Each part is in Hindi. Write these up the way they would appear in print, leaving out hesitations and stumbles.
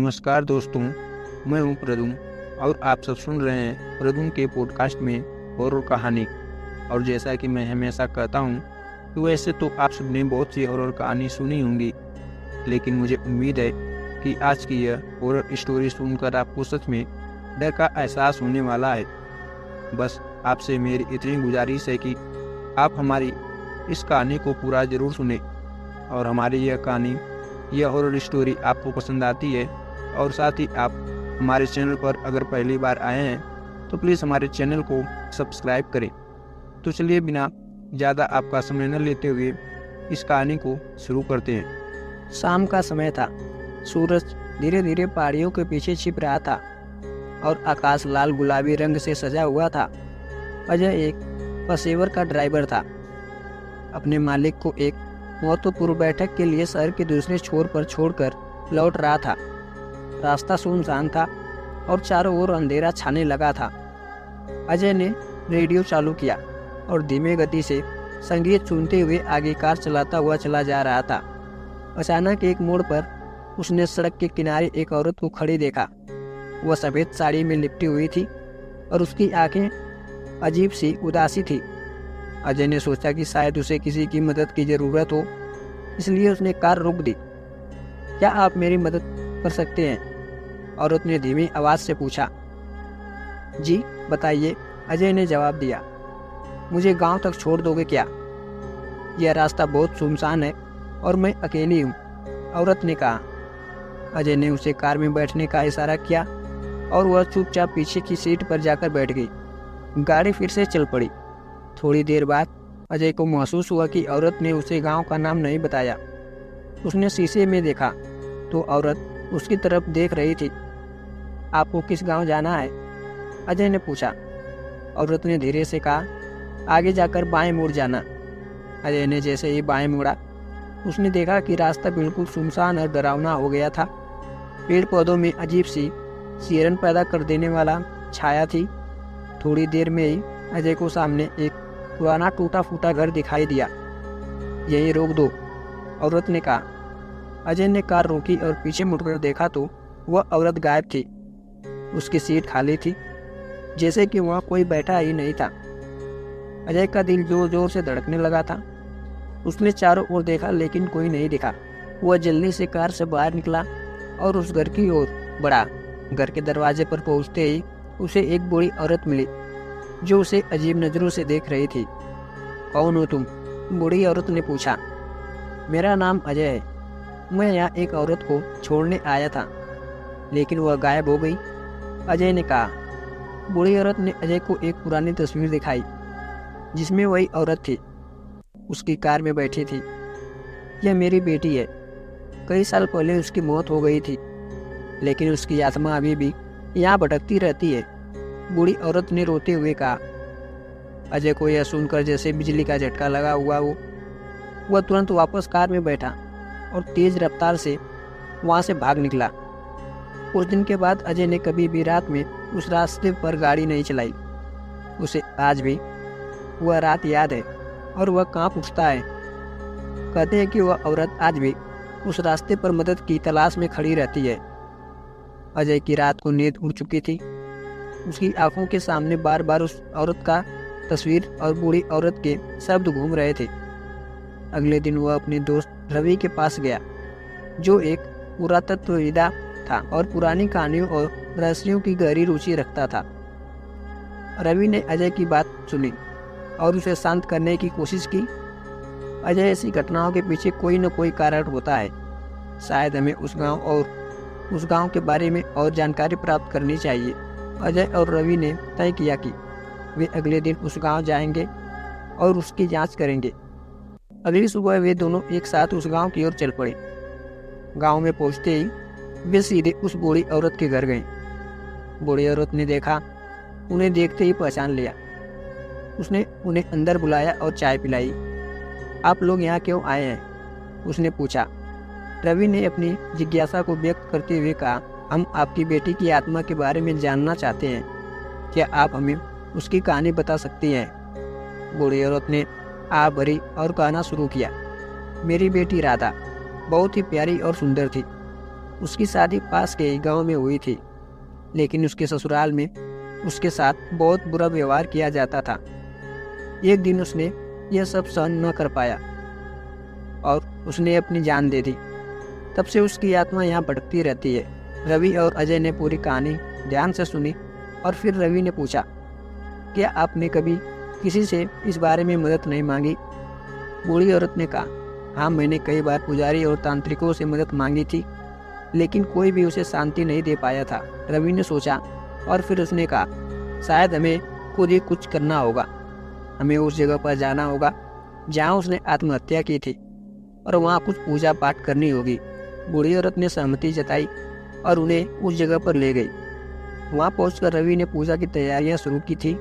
नमस्कार दोस्तों, मैं हूं प्रदुम और आप सब सुन रहे हैं प्रदुम के पॉडकास्ट में हॉरर कहानी। और जैसा कि मैं हमेशा कहता हूं कि वैसे तो आप सबने बहुत सी हॉरर कहानी सुनी होंगी, लेकिन मुझे उम्मीद है कि आज की यह हॉरर स्टोरी सुनकर आपको सच में डर का एहसास होने वाला है। बस आपसे मेरी इतनी गुजारिश है कि आप हमारी इस कहानी को पूरा ज़रूर सुने और हमारी यह हॉरर स्टोरी आपको पसंद आती है और साथ ही आप हमारे चैनल पर अगर पहली बार आए हैं तो प्लीज़ हमारे चैनल को सब्सक्राइब करें। तो चलिए बिना ज़्यादा आपका समय न लेते हुए इस कहानी को शुरू करते हैं। शाम का समय था। सूरज धीरे धीरे पहाड़ियों के पीछे छिप रहा था और आकाश लाल गुलाबी रंग से सजा हुआ था। अजय एक पेशेवर का ड्राइवर था। अपने मालिक को एक महत्वपूर्ण बैठक के लिए शहर के दूसरे छोर पर छोड़कर लौट रहा था। रास्ता सुनसान था और चारों ओर अंधेरा छाने लगा था। अजय ने रेडियो चालू किया और धीमे गति से संगीत सुनते हुए आगे कार चलाता हुआ चला जा रहा था। अचानक एक मोड़ पर उसने सड़क के किनारे एक औरत को खड़ी देखा। वह सफ़ेद साड़ी में लिपटी हुई थी और उसकी आंखें अजीब सी उदासी थी। अजय ने सोचा कि शायद उसे किसी की मदद की ज़रूरत हो, इसलिए उसने कार रोक दी। क्या आप मेरी मदद कर सकते हैं? औरत ने धीमी आवाज़ से पूछा। जी बताइए, अजय ने जवाब दिया। मुझे गांव तक छोड़ दोगे क्या? यह रास्ता बहुत सुनसान है और मैं अकेली हूँ, औरत ने कहा। अजय ने उसे कार में बैठने का इशारा किया और वह चुपचाप पीछे की सीट पर जाकर बैठ गई। गाड़ी फिर से चल पड़ी। थोड़ी देर बाद अजय को महसूस हुआ कि औरत ने उसे गांव का नाम नहीं बताया। उसने शीशे में देखा तो औरत उसकी तरफ देख रही थी। आपको किस गांव जाना है? अजय ने पूछा। औरत ने धीरे से कहा, आगे जाकर बाएं मुड़ जाना। अजय ने जैसे ही बाएं मुड़ा, उसने देखा कि रास्ता बिल्कुल सुनसान और डरावना हो गया था। पेड़ पौधों में अजीब सी सिरन पैदा कर देने वाला छाया थी। थोड़ी देर में ही अजय को सामने एक पुराना टूटा फूटा घर दिखाई दिया। यहीं रोक दो, औरत ने कहा। अजय ने कार रोकी और पीछे मुड़कर देखा तो वह औरत गायब थी। उसकी सीट खाली थी, जैसे कि वहाँ कोई बैठा ही नहीं था। अजय का दिल जोर जोर से धड़कने लगा था। उसने चारों ओर देखा लेकिन कोई नहीं दिखा। वह जल्दी से कार से बाहर निकला और उस घर की ओर बढ़ा। घर के दरवाजे पर पहुँचते ही उसे एक बूढ़ी औरत मिली जो उसे अजीब नज़रों से देख रही थी। कौन हो तुम? बूढ़ी औरत ने पूछा। मेरा नाम अजय है। मैं यहाँ एक औरत को छोड़ने आया था, लेकिन वह गायब हो गई, अजय ने कहा। बूढ़ी औरत ने अजय को एक पुरानी तस्वीर दिखाई जिसमें वही औरत थी। उसकी कार में बैठी थी। यह मेरी बेटी है। कई साल पहले उसकी मौत हो गई थी, लेकिन उसकी आत्मा अभी भी यहाँ भटकती रहती है, बूढ़ी औरत ने रोते हुए कहा। अजय को यह सुनकर जैसे बिजली का झटका लगा हुआ हो। वह तुरंत वापस कार में बैठा और तेज रफ्तार से वहां से भाग निकला। कुछ दिन के बाद अजय ने कभी भी रात में उस रास्ते पर गाड़ी नहीं चलाई। उसे आज भी वह रात याद है और वह कांप उठता है। कहते हैं कि वह औरत आज भी उस रास्ते पर मदद की तलाश में खड़ी रहती है। अजय की रात को नींद उड़ चुकी थी। उसकी आंखों के सामने बार बार उस औरत का तस्वीर और बूढ़ी औरत के शब्द घूम रहे थे। अगले दिन वह अपने दोस्त रवि के पास गया, जो एक पुरातत्वविदा था और पुरानी कहानियों और रहस्यों की गहरी रुचि रखता था। रवि ने अजय की बात सुनी और उसे शांत करने की कोशिश की। अजय, ऐसी घटनाओं के पीछे कोई न कोई कारण होता है। शायद हमें उस गांव के बारे में और जानकारी प्राप्त करनी चाहिए। अजय और रवि ने तय किया कि वे अगले दिन उस गांव जाएंगे और उसकी जांच करेंगे। अगली सुबह वे दोनों एक साथ उस गांव की ओर चल पड़े। गांव में पहुंचते ही वे सीधे उस बूढ़ी औरत के घर गए। बूढ़ी औरत ने देखा, उन्हें देखते ही पहचान लिया। उसने उन्हें अंदर बुलाया और चाय पिलाई। आप लोग यहाँ क्यों आए हैं? उसने पूछा। रवि ने अपनी जिज्ञासा को व्यक्त करते हुए कहा, हम आपकी बेटी की आत्मा के बारे में जानना चाहते हैं। क्या आप हमें उसकी कहानी बता सकती हैं? बूढ़ी औरत ने आ भरी और कहना शुरू किया। मेरी बेटी राधा बहुत ही प्यारी और सुंदर थी। उसकी शादी पास के ही गांव में हुई थी, लेकिन उसके ससुराल में उसके साथ बहुत बुरा व्यवहार किया जाता था। एक दिन उसने यह सब सहन न कर पाया और उसने अपनी जान दे दी। तब से उसकी आत्मा यहाँ भटकती रहती है। रवि और अजय ने पूरी कहानी ध्यान से सुनी और फिर रवि ने पूछा, क्या आपने कभी किसी से इस बारे में मदद नहीं मांगी? बूढ़ी औरत ने कहा, हाँ, मैंने कई बार पुजारी और तांत्रिकों से मदद मांगी थी, लेकिन कोई भी उसे शांति नहीं दे पाया था। रवि ने सोचा और फिर उसने कहा, शायद हमें खुद ही कुछ करना होगा। हमें उस जगह पर जाना होगा जहाँ उसने आत्महत्या की थी और वहाँ कुछ पूजा पाठ करनी होगी। बूढ़ी औरत ने सहमति जताई और उन्हें उस जगह पर ले गई। वहाँ पहुंचकर रवि ने पूजा की तैयारियां शुरू की थी।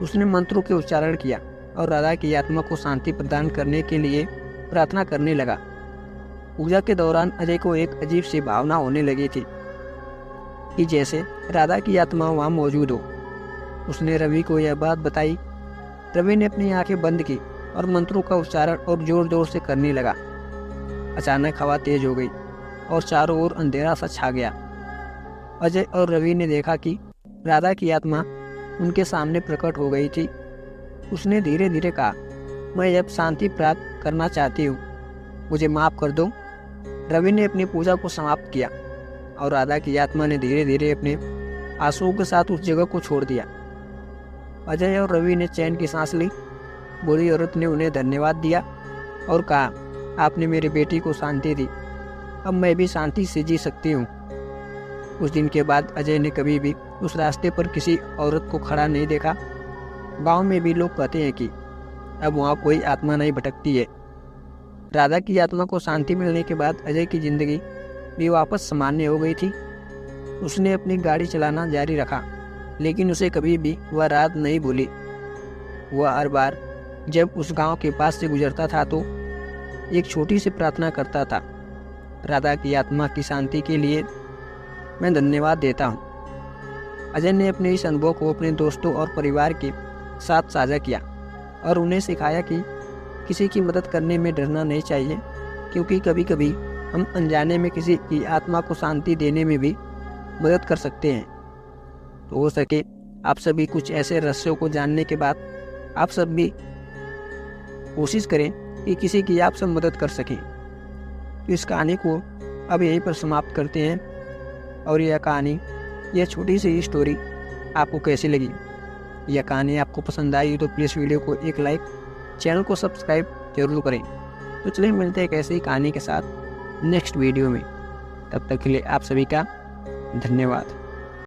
उसने मंत्रों के उच्चारण किया और राधा की आत्मा को शांति प्रदान करने के लिए प्रार्थना करने लगा। पूजा के दौरान अजय को एक अजीब सी भावना होने लगी थी कि जैसे राधा की आत्मा वहाँ मौजूद हो। उसने रवि को यह बात बताई। रवि ने अपनी आंखें बंद की और मंत्रों का उच्चारण और जोर जोर से करने लगा। अचानक हवा तेज हो गई और चारों ओर अंधेरा सा छा गया। अजय और रवि ने देखा कि राधा की आत्मा उनके सामने प्रकट हो गई थी। उसने धीरे धीरे कहा, मैं अब शांति प्राप्त करना चाहती हूँ, मुझे माफ़ कर दो। रवि ने अपनी पूजा को समाप्त किया और राधा की आत्मा ने धीरे धीरे अपने आंसुओं के साथ उस जगह को छोड़ दिया। अजय और रवि ने चैन की सांस ली। बूढ़ी औरत ने उन्हें धन्यवाद दिया और कहा, आपने मेरी बेटी को शांति दी, अब मैं भी शांति से जी सकती हूँ। उस दिन के बाद अजय ने कभी भी उस रास्ते पर किसी औरत को खड़ा नहीं देखा। गांव में भी लोग कहते हैं कि अब वहाँ कोई आत्मा नहीं भटकती है। राधा की आत्मा को शांति मिलने के बाद अजय की जिंदगी भी वापस सामान्य हो गई थी। उसने अपनी गाड़ी चलाना जारी रखा, लेकिन उसे कभी भी वह रात नहीं भूली। वह हर बार जब उस गांव के पास से गुजरता था तो एक छोटी सी प्रार्थना करता था, राधा की आत्मा की शांति के लिए मैं धन्यवाद देता हूँ। अजय ने अपने इस अनुभव को अपने दोस्तों और परिवार के साथ साझा किया और उन्हें सिखाया कि किसी की मदद करने में डरना नहीं चाहिए, क्योंकि कभी कभी हम अनजाने में किसी की आत्मा को शांति देने में भी मदद कर सकते हैं। तो हो सके आप सभी कुछ ऐसे रहस्यों को जानने के बाद आप सब भी कोशिश करें कि किसी की आप सब मदद कर सकें। तो इस कहानी को अब यहीं पर समाप्त करते हैं। और यह कहानी, यह छोटी सी स्टोरी आपको कैसी लगी? यह कहानी आपको पसंद आई तो प्लीज़ वीडियो को एक लाइक, चैनल को सब्सक्राइब जरूर करें। तो चलिए मिलते हैं एक ऐसी कहानी के साथ नेक्स्ट वीडियो में। तब तक के लिए आप सभी का धन्यवाद।